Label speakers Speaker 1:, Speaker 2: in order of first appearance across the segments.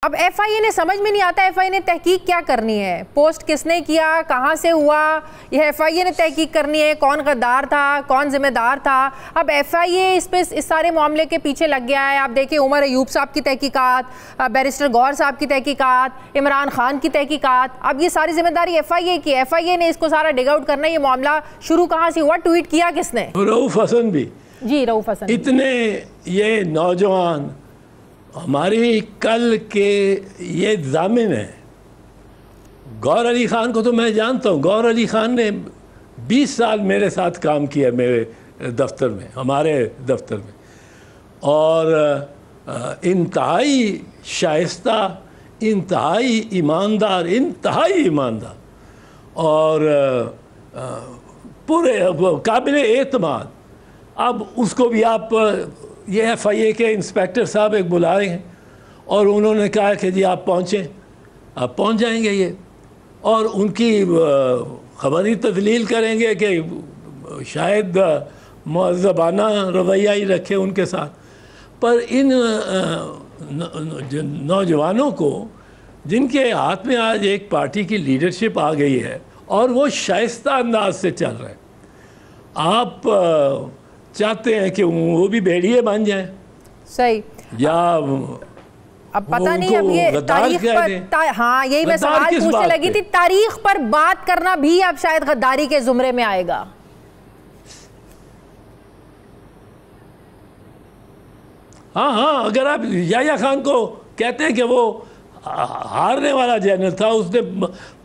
Speaker 1: अब एफआईए ने समझ में नहीं आता एफआईए ने तहकीक क्या करनी है, पोस्ट किसने किया, कहां से हुआ, यह एफआईए ने तहकीक करनी है, कौन गद्दार था, कौन जिम्मेदार था। अब एफआईए इस सारे मामले के पीछे लग गया है। आप देखिए उमर अयूब साहब की तहकीकात, बैरिस्टर गौहर साहब की तहकीकात, इमरान खान की तहकीकात, अब ये सारी जिम्मेदारी एफआईए की। एफआईए ने इसको सारा डिग आउट करना। ये मामला शुरू कहाँ से हुआ, ट्वीट किया किसने?
Speaker 2: रऊफ हसन भी
Speaker 1: जी, रऊफ हसन।
Speaker 2: इतने ये नौजवान हमारी कल के ये जामिन है। गौहर अली ख़ान को तो मैं जानता हूँ। गौहर अली ख़ान ने 20 साल मेरे साथ काम किया मेरे दफ्तर में, हमारे दफ्तर में, और इंतहाई शाइस्ता, इंतहाई ईमानदार और पूरे काबिल एतमाद। अब उसको भी आप ये एफआईए के इंस्पेक्टर साहब एक बुलाए हैं और उन्होंने कहा कि जी आप पहुँचें, आप पहुँच जाएंगे ये, और उनकी खबरी तदलील करेंगे कि शायद मुअज़्ज़बाना रवैया ही रखे उनके साथ। पर इन नौजवानों को जिनके हाथ में आज एक पार्टी की लीडरशिप आ गई है और वो शाइस्ता अंदाज से चल रहे हैं, आप चाहते हैं कि वो भी भेड़िए बन जाए
Speaker 1: सही,
Speaker 2: या
Speaker 1: अब पता नहीं। अब ये तारीख पर हाँ, यही मैं सवाल पूछने लगी थी, तारीख पर बात करना भी अब शायद गद्दारी के जुमरे में आएगा।
Speaker 2: हाँ, अगर आप याह्या खान को कहते हैं कि वो हारने वाला जनरल था, उसने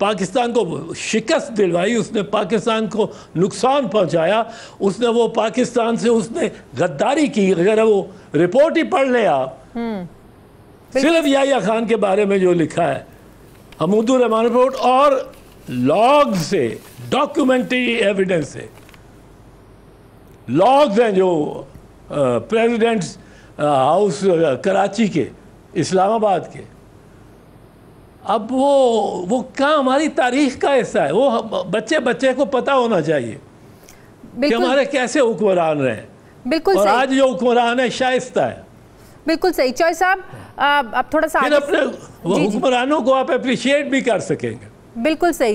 Speaker 2: पाकिस्तान को शिकस्त दिलवाई, उसने पाकिस्तान को नुकसान पहुंचाया, उसने वो पाकिस्तान से उसने गद्दारी की, अगर वो रिपोर्ट ही पढ़ लें आप, सिर्फ याह्या खान के बारे में जो लिखा है हमीदुर रहमान रिपोर्ट, और लॉग से, डॉक्यूमेंट्री एविडेंस से, लॉग्स हैं जो प्रेसिडेंट्स हाउस कराची के, इस्लामाबाद के। अब वो क्या हमारी तारीख का हिस्सा है। वो बच्चे को पता होना चाहिए कि हमारे कैसे हुक्मरान रहे।
Speaker 1: बिल्कुल
Speaker 2: और
Speaker 1: सही।
Speaker 2: आज जो हुक्मरान है शाइस्ता है।
Speaker 1: बिल्कुल सही। चौधरी साहब अब थोड़ा सा
Speaker 2: फिर अपने वो हुक्मरानों को आप अप्रिशिएट भी कर सकेंगे।
Speaker 1: बिल्कुल सही।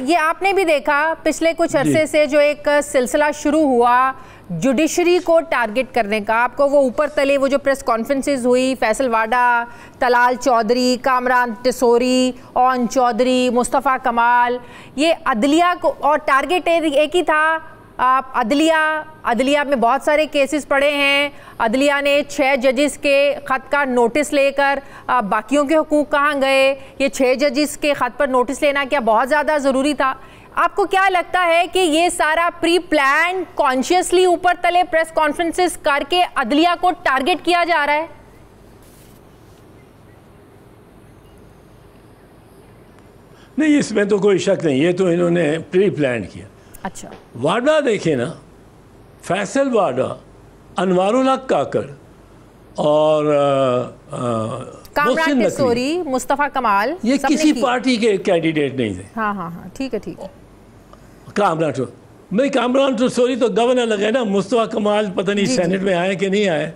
Speaker 1: ये आपने भी देखा पिछले कुछ अरसे से जो एक सिलसिला शुरू हुआ जुडिशरी को टारगेट करने का। आपको वो ऊपर तले वो जो प्रेस कॉन्फ्रेंसेस हुई, फैसल वाडा, तलाल चौधरी, कामरान टिसोरी, ओन चौधरी, मुस्तफ़ा कमाल, ये अदलिया को, और टारगेट एक ही था, आप अदलिया में बहुत सारे केसेस पड़े हैं। अदलिया ने 6 जजेस के ख़त का नोटिस लेकर बाकियों के हुकूक कहाँ गए, ये 6 जजेस के ख़त पर नोटिस लेना क्या बहुत ज़्यादा ज़रूरी था? आपको क्या लगता है कि ये सारा प्री प्लान कॉन्शियसली ऊपर तले प्रेस कॉन्फ्रेंसेस करके अदलिया को टारगेट किया जा रहा है?
Speaker 2: नहीं, इसमें तो कोई शक नहीं, ये तो इन्होंने प्री प्लान किया।
Speaker 1: अच्छा,
Speaker 2: वाडा देखे ना, फैसल वाडा, अनवारुल हक काकड़ और
Speaker 1: कामरान टिसोरी, मुस्तफ़ा कमाल,
Speaker 2: ये किसी पार्टी के कैंडिडेट नहीं थे।
Speaker 1: हाँ, ठीक है।
Speaker 2: कामरान टिसोरी तो गवर्नर लगे ना, मुस्तफ़ा कमाल पता नहीं सेनेट में आए कि नहीं आए,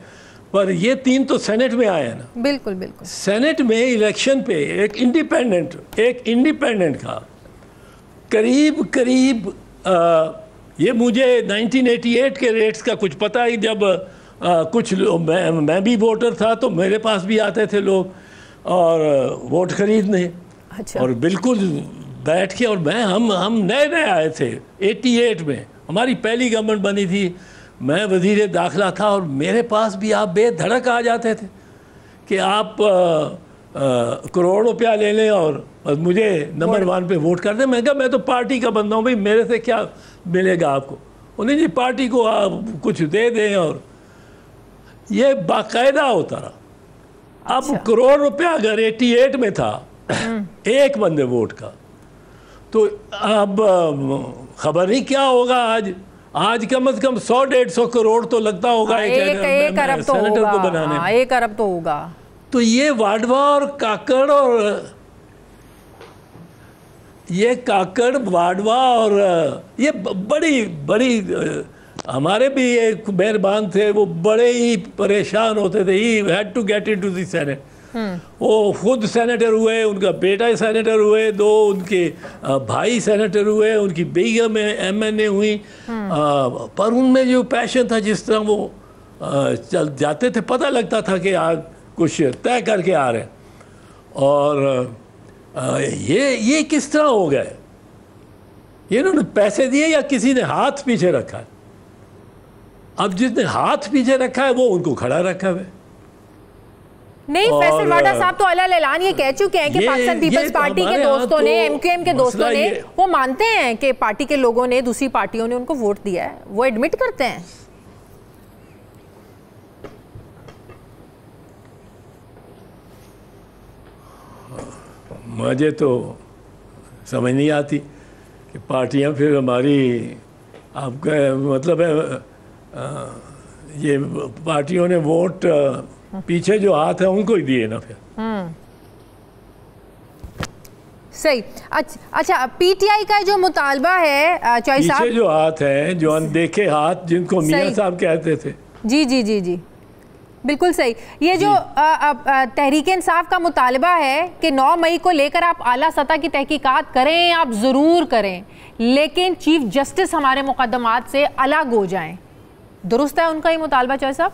Speaker 2: पर ये 3 तो सेनेट में आए ना।
Speaker 1: बिल्कुल।
Speaker 2: सेनेट में इलेक्शन पे एक इंडिपेंडेंट का करीब ये मुझे 1988 के रेट्स का कुछ पता ही, जब कुछ मैं भी वोटर था तो मेरे पास भी आते थे लोग और वोट खरीदने।
Speaker 1: अच्छा।
Speaker 2: और बिल्कुल बैठ के, और हम नए आए थे 88 में, हमारी पहली गवर्नमेंट बनी थी, मैं वज़ीर दाखिला था, और मेरे पास भी आप बेधड़क आ जाते थे कि आप करोड़ रुपया ले लें और मुझे नंबर 1 पे वोट कर दें। मैं कहा मैं तो पार्टी का बंदा हूँ भाई, मेरे से क्या मिलेगा आपको? उन्हें जी पार्टी को आप कुछ दे दें, और ये बाकायदा होता रहा। अब करोड़ रुपया अगर 88 में था एक बंदे वोट का, तो अब खबर नहीं क्या होगा आज कम से कम 100-150 करोड़ तो लगता होगा
Speaker 1: एक अरब तो
Speaker 2: सेनेटर को बनाने।
Speaker 1: 1 अरब तो होगा।
Speaker 2: तो ये वाडवा और काकड़, और ये काकड़, वाडवा, और ये बड़ी हमारे भी एक मेहरबान थे, वो बड़े ही परेशान होते थे, he had to get into the senate. वो खुद सेनेटर हुए, उनका बेटा सेनेटर हुए, 2 उनके भाई सेनेटर हुए, उनकी बेगम MNA हुई, पर उनमें जो पैशन था, जिस तरह वो चल जाते थे, पता लगता था कि आज कुछ तय करके आ रहे हैं। और ये किस तरह हो गए? ये इन्होंने पैसे दिए या किसी ने हाथ पीछे रखा है? अब जिसने हाथ पीछे रखा है वो उनको खड़ा रखा है।
Speaker 1: नहीं, फैसल वाडा साहब तो अलग ऐलान ये कह चुके हैं कि पाकिस्तान पीपल्स पार्टी के दोस्तों ने, MQM के दोस्तों ने, वो मानते हैं कि पार्टी के लोगों ने, दूसरी पार्टियों ने उनको वोट दिया है, वो एडमिट करते हैं।
Speaker 2: मुझे तो समझ नहीं आती कि पार्टियां फिर हमारी, आपका मतलब है ये पार्टियों ने वोट पीछे जो हाथ है उनको ही दिए ना फिर।
Speaker 1: सही। अच्छा, PTI का जो मुतालबा है चॉइस साहब,
Speaker 2: पीछे जो हाथ है, जो अनदेखे हाथ जिनको मियां साहब कहते थे।
Speaker 1: जी जी जी जी, बिल्कुल सही। ये जो तहरीक इंसाफ का मुतालबा है कि 9 मई को लेकर आप आला सतह की तहकीकात करें, आप ज़रूर करें, लेकिन चीफ जस्टिस हमारे मुकदमात से अलग हो जाएं, दुरुस्त है उनका ये मुतालबा चॉइस साहब?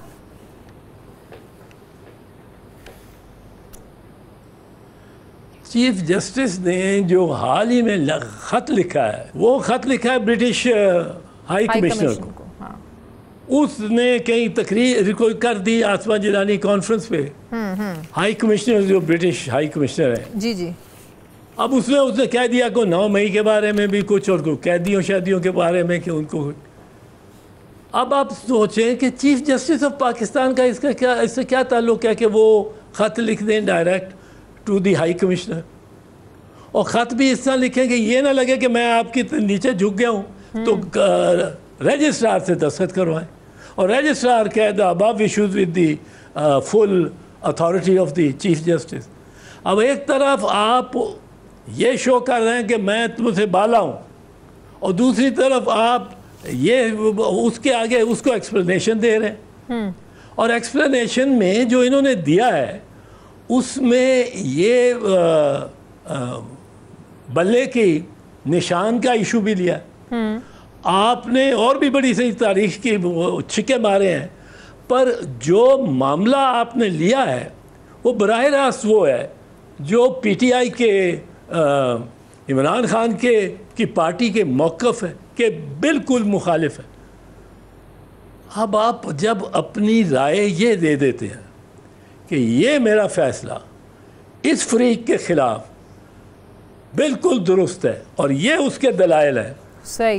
Speaker 2: चीफ जस्टिस ने जो हाल ही में खत लिखा है, वो खत लिखा है ब्रिटिश हाई कमिश्नर को। उसने कई तकरीर कोई कर दी आसमा जिलानी कॉन्फ्रेंस पे, हाई कमिश्नर जो ब्रिटिश हाई कमिश्नर है।
Speaker 1: जी जी।
Speaker 2: अब उसने कह दिया को 9 मई के बारे में भी कुछ, और को कैदियों शादियों के बारे में कि उनको। अब आप सोचें कि चीफ जस्टिस ऑफ पाकिस्तान का इससे क्या ताल्लुक है कि वो ख़त लिख दें direct to the high commissioner, और ख़त भी इस तरह लिखें कि ये ना लगे कि मैं आपके नीचे झुक गया हूँ, तो रजिस्ट्रार से दस्तखत करवाएं, और रजिस्ट्रार कह the above issues with the full authority of the chief justice. अब एक तरफ आप ये शो कर रहे हैं कि मैं तुमसे बाला हूँ, और दूसरी तरफ आप ये उसके आगे उसको एक्सप्लेनेशन दे रहे हैं, और एक्सप्लेनेशन में जो इन्होंने दिया है उसमें ये बल्ले की निशान का इशू भी लिया। आपने और भी बड़ी सही तारीख की छिके मारे हैं, पर जो मामला आपने लिया है वो बराह रास्त वो है जो PTI के इमरान खान की पार्टी के मौक़िफ़ है कि बिल्कुल मुखालिफ है। अब आप जब अपनी राय ये दे देते हैं कि ये मेरा फ़ैसला इस फरीक के ख़िलाफ़ बिल्कुल दुरुस्त है और ये उसके दलाइल हैं,
Speaker 1: सही।